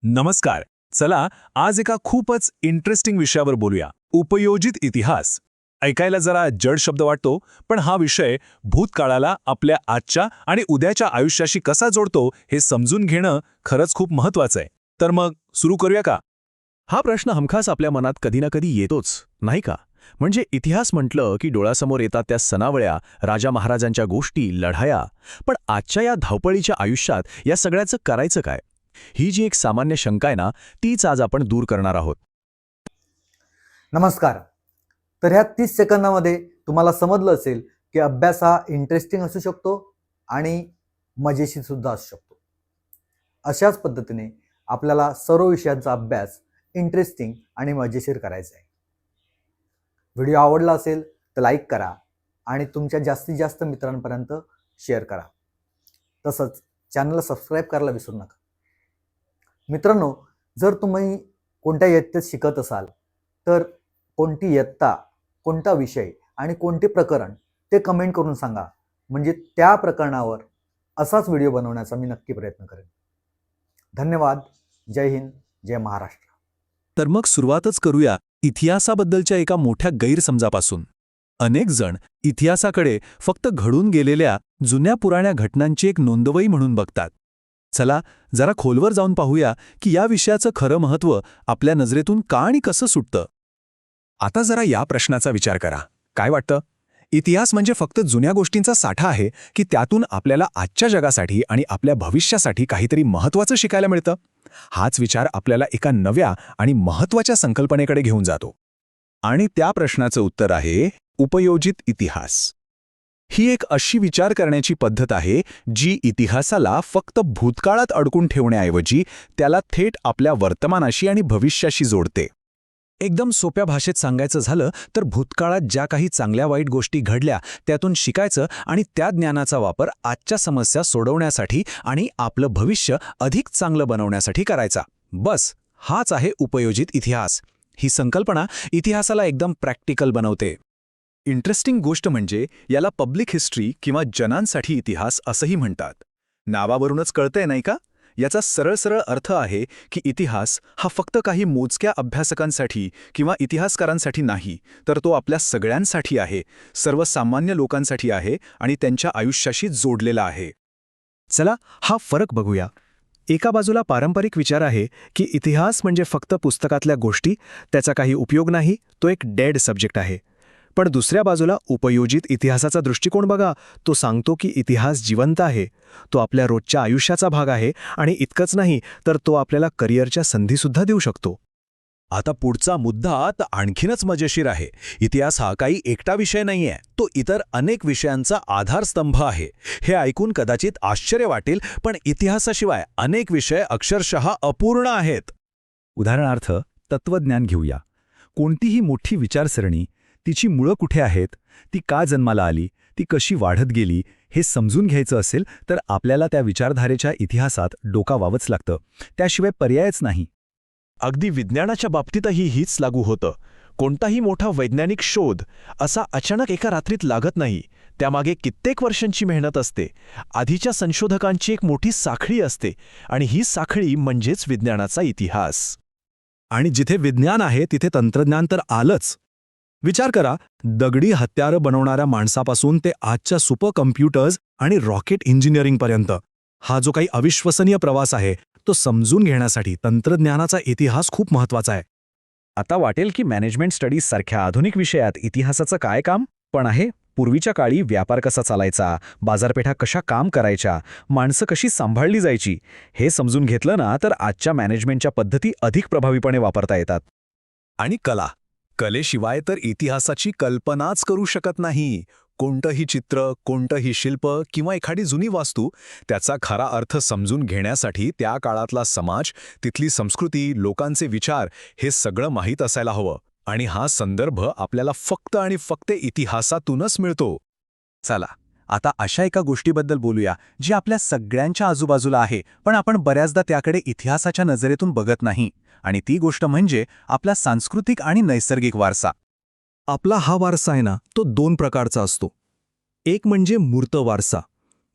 नमस्कार. चला आज एका खूपच इंटरेस्टिंग विषयावर बोलूया. उपयोजित इतिहास. ऐकायला जरा जड शब्द वाटतो, पण हा विषय भूतकाळाला आपल्या आजच्या आणि उद्याच्या आयुष्याशी कसा जोडतो हे समजून घेणं खरंच खूप महत्वाचं आहे. तर मग सुरू करूया का? हा प्रश्न हमखास आपल्या मनात कधी ना कधी येतोच, नाही का? म्हणजे इतिहास म्हटलं की डोळ्यासमोर येतात त्या सनावळ्या, राजा महाराजांच्या गोष्टी, लढाया. पण आजच्या या धावपळीच्या आयुष्यात या सगळ्याचं करायचं काय? ही जी एक सामान्य शंका आहे ना, तीच आज आपण दूर करणार आहोत. नमस्कार. तर ह्या 30 सेकंदामध्ये तुम्हाला समजलं असेल की अभ्यास हा इंटरेस्टिंग असू शकतो आणि मजेशीर सुद्धा असू शकतो. अशाच पद्धतीने आपल्याला सर्व विषयांचा अभ्यास इंटरेस्टिंग आणि मजेशीर करायचा आहे. व्हिडिओ आवडला असेल तर लाईक करा आणि तुमच्या जास्तीत जास्त मित्रांपर्यंत शेअर करा. तसंच चॅनलला सबस्क्राईब करायला विसरू नका. मित्रांनो, जर तुम्ही कोणत्या इयत्तेत शिकत असाल तर कोणती इयत्ता, कोणता विषय आणि कोणते प्रकरण ते कमेंट करून सांगा. म्हणजे त्या प्रकरणावर असाच व्हिडिओ बनवण्याचा मी नक्की प्रयत्न करेन. धन्यवाद. जय हिंद, जय महाराष्ट्र. तर मग सुरुवातच करूया इतिहासाबद्दलच्या एका मोठ्या गैरसमजापासून. अनेक जण इतिहासाकडे फक्त घडून गेलेल्या जुन्या पुराण्या घटनांची एक नोंदवही म्हणून बघतात. चला जरा खोलवर जाऊन पाहूया की या विषयाचं खरं महत्त्व आपल्या नजरेतून का आणि कसं सुटतं. आता जरा या प्रश्नाचा विचार करा. काय वाटतं? इतिहास म्हणजे फक्त जुन्या गोष्टींचा साठा आहे की त्यातून आपल्याला आजच्या जगासाठी आणि आपल्या भविष्यासाठी काहीतरी महत्त्वाचं शिकायला मिळतं? हाच विचार आपल्याला एका नव्या आणि महत्त्वाच्या संकल्पनेकडे घेऊन जातो. आणि त्या प्रश्नाचं उत्तर आहे उपयोजित इतिहास. ही एक अशी विचार करण्याची पद्धत आहे जी इतिहासाला फक्त भूतकाळात अडकून ठेवण्याऐवजी त्याला थेट आपल्या वर्तमानाशी आणि भविष्याशी जोडते. एकदम सोप्या भाषेत सांगायचं झालं तर भूतकाळात ज्या काही चांगल्या वाईट गोष्टी घडल्या त्यातून शिकायचं आणि त्या ज्ञानाचा वापर आजच्या समस्या सोडवण्यासाठी आणि आपलं भविष्य अधिक चांगलं बनवण्यासाठी करायचा. बस हाच आहे उपयोजित इतिहास. ही संकल्पना इतिहासाला एकदम प्रॅक्टिकल बनवते. इंटरेस्टिंग गोष्ट म्हणजे याला पब्लिक हिस्ट्री किंवा जनांसाठी इतिहास असंही म्हणतात. नावावरूनच कळतंय नाही का? याचा सरळ सरळ अर्थ आहे की इतिहास हा फक्त काही मोजक्या अभ्यासकांसाठी किंवा इतिहासकारांसाठी नाही, तर तो आपल्या सगळ्यांसाठी आहे, सर्वसामान्य लोकांसाठी आहे आणि त्यांच्या आयुष्याशी जोडलेला आहे. चला हा फरक बघूया. एका बाजूला पारंपरिक विचार आहे की इतिहास म्हणजे फक्त पुस्तकातल्या गोष्टी, त्याचा काही उपयोग नाही, तो एक डेड सब्जेक्ट आहे. पण दुसऱ्या बाजूला उपयोजित इतिहासाचा दृष्टिकोन बघा. तो सांगतो की इतिहास जिवंत आहे, तो आपल्या रोजच्या आयुष्याचा भाग आहे आणि इतकंच नाही तर तो आपल्याला करिअरच्या संधीसुद्धा देऊ शकतो. आता पुढचा मुद्दा तर आणखीनच मजेशीर आहे. इतिहास हा काही एकटा विषय नाहीये, तो इतर अनेक विषयांचा आधारस्तंभ आहे. हे ऐकून कदाचित आश्चर्य वाटेल, पण इतिहासाशिवाय अनेक विषय अक्षरशः अपूर्ण आहेत. उदाहरणार्थ तत्त्वज्ञान घेऊया. कोणतीही मोठी विचारसरणी, तिची मुळं कुठे आहेत, ती का जन्माला आली, ती कशी वाढत गेली, हे समजून घ्यायचं असेल तर आपल्याला त्या विचारधारेच्या इतिहासात डोकावावंच लागतं. त्याशिवाय पर्यायच नाही. अगदी विज्ञानाच्या बाबतीतही हीच लागू होतं. कोणताही मोठा वैज्ञानिक शोध असा अचानक एका रात्रीत लागत नाही. त्यामागे कित्येक वर्षांची मेहनत असते. आधीच्या संशोधकांची एक मोठी साखळी असते आणि ही साखळी म्हणजेच विज्ञानाचा इतिहास. आणि जिथे विज्ञान आहे तिथे तंत्रज्ञान तर आलंच. विचार करा, दगडी हत्यारं बनवणाऱ्या माणसापासून ते आजच्या सुपर कम्प्युटर्स आणि रॉकेट इंजिनिअरिंगपर्यंत हा जो काही अविश्वसनीय प्रवास आहे तो समजून घेण्यासाठी तंत्रज्ञानाचा इतिहास खूप महत्त्वाचा आहे. आता वाटेल की मॅनेजमेंट स्टडीजसारख्या आधुनिक विषयात इतिहासाचं काय काम? पण आहे. पूर्वीच्या काळी व्यापार कसा चालायचा, बाजारपेठा कशा काम करायच्या, माणसं कशी सांभाळली जायची, हे समजून घेतलं ना तर आजच्या मॅनेजमेंटच्या पद्धती अधिक प्रभावीपणे वापरता येतात. आणि कलेशिवाय तर इतिहासाची कल्पनाच करू शकत नाही. कोणतंही चित्र, कोणतंही शिल्प किंवा एखादी जुनी वास्तू, त्याचा खरा अर्थ समजून घेण्यासाठी त्या काळातला समाज, तिथली संस्कृती, लोकांचे विचार हे सगळं माहीत असायला हवं. आणि हा संदर्भ आपल्याला फक्त आणि फक्त इतिहासातूनच मिळतो. चला आता अशा एका गोष्टीबद्दल बोलूया जी आपल्या सगळ्यांच्या आजूबाजूला आहे, पण आपण बऱ्याचदा त्याकडे इतिहासाच्या नजरेतून बघत नाही. आणि ती गोष्ट म्हणजे आपला सांस्कृतिक आणि नैसर्गिक वारसा. आपला हा वारसा आहे ना, तो 2 प्रकारचा असतो. एक म्हणजे मूर्त वारसा.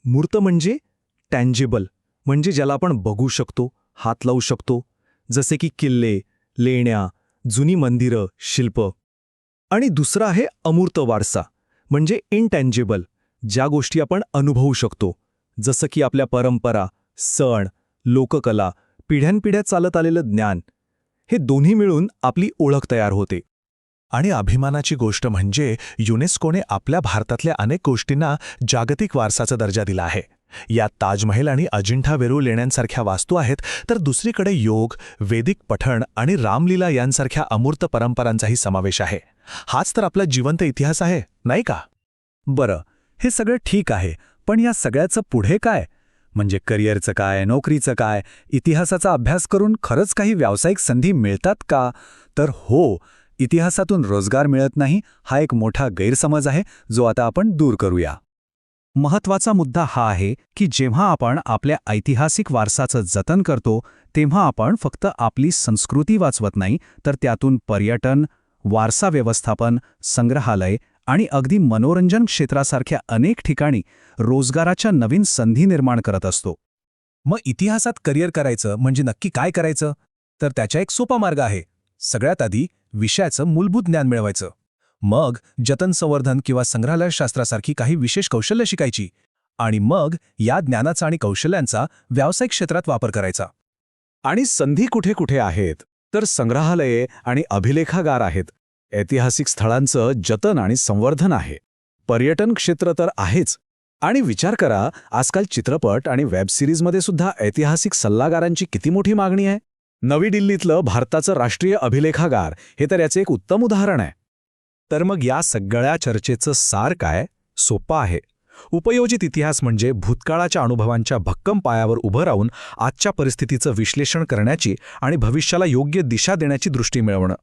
मूर्त म्हणजे टँजिबल, म्हणजे ज्याला आपण बघू शकतो, हात लावू शकतो. जसे की किल्ले, लेण्या, जुनी मंदिरं, शिल्प. आणि दुसरा आहे अमूर्त वारसा, म्हणजे इनटँजिबल, ज्या गोष्टी आपण अनुभवू शकतो, जसं की आपल्या परंपरा, सण, लोककला, पिढ्यानपिढ्या चालत आलेलं ज्ञान. हे दोन्ही मिळून आपली ओळख तयार होते. आणि अभिमानाची गोष्ट म्हणजे युनेस्कोने आपल्या भारतातल्या अनेक गोष्टींना जागतिक वारसाचा दर्जा दिला आहे. यात ताजमहल आणि अजिंठा वेरूळ लेण्यांसारख्या वास्तू आहेत, तर दुसरीकडे योग, वेदिक पठण आणि रामलीला यांसारख्या अमूर्त परंपरांचाही समावेश आहे. हाच तर आपला जिवंत इतिहास आहे, नाही का? बरं, हे सगळं ठीक आहे, पण या सगळ्याचं पुढे काय? म्हणजे करिअरचं काय, नोकरीचं काय? इतिहासाचा अभ्यास करून खरंच काही व्यावसायिक संधी मिळतात का? तर हो, इतिहासातून रोजगार मिळत नाही हा एक मोठा गैरसमज आहे, जो आता आपण दूर करूया. महत्त्वाचा मुद्दा हा आहे की जेव्हा आपण आपल्या ऐतिहासिक वारसाचं जतन करतो, तेव्हा आपण फक्त आपली संस्कृती वाचवत नाही, तर त्यातून पर्यटन, वारसा व्यवस्थापन, संग्रहालय आणि अगदी मनोरंजन क्षेत्रासारख्या अनेक ठिकाणी रोजगाराच्या नवीन संधी निर्माण करत असतो. मग इतिहासात करिअर करायचं म्हणजे नक्की काय करायचं? तर त्याच्या एक सोपा मार्ग आहे. सगळ्यात आधी विषयाचं मूलभूत ज्ञान मिळवायचं. मग जतन संवर्धन किंवा संग्रहालयशास्त्रासारखी काही विशेष कौशल्य शिकायची. आणि मग या ज्ञानाचा आणि कौशल्यांचा व्यावसायिक क्षेत्रात वापर करायचा. आणि संधी कुठे कुठे आहेत? तर संग्रहालये आणि अभिलेखागार आहेत. ऐतिहासिक स्थळांचं जतन आणि संवर्धन आहे. पर्यटन क्षेत्र तर आहेच. आणि विचार करा, आजकाल चित्रपट आणि वेब सिरीजमध्ये सुद्धा ऐतिहासिक सल्लागारांची किती मोठी मागणी आहे. नवी दिल्लीतलं भारताचं राष्ट्रीय अभिलेखागार हे तर याचे एक उत्तम उदाहरण आहे. तर मग या सगळ्या चर्चेचं सार काय? सोपं आहे. उपयोजित इतिहास म्हणजे भूतकाळाच्या अनुभवांच्या भक्कम पायावर उभं राहून आजच्या परिस्थितीचं विश्लेषण करण्याची आणि भविष्याला योग्य दिशा देण्याची दृष्टी मिळवणं.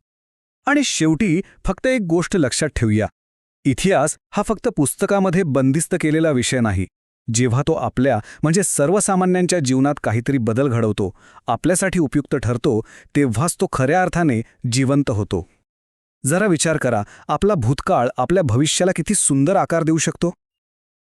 आणि शेवटी फक्त एक गोष्ट लक्षात ठेवूया. इतिहास हा फक्त पुस्तकामध्ये बंदिस्त केलेला विषय नाही. जेव्हा तो आपल्या म्हणजे सर्वसामान्यांच्या जीवनात काहीतरी बदल घडवतो, आपल्यासाठी उपयुक्त ठरतो, तेव्हाच तो खऱ्या अर्थाने जिवंत होतो. जरा विचार करा, आपला भूतकाळ आपल्या भविष्याला किती सुंदर आकार देऊ शकतो.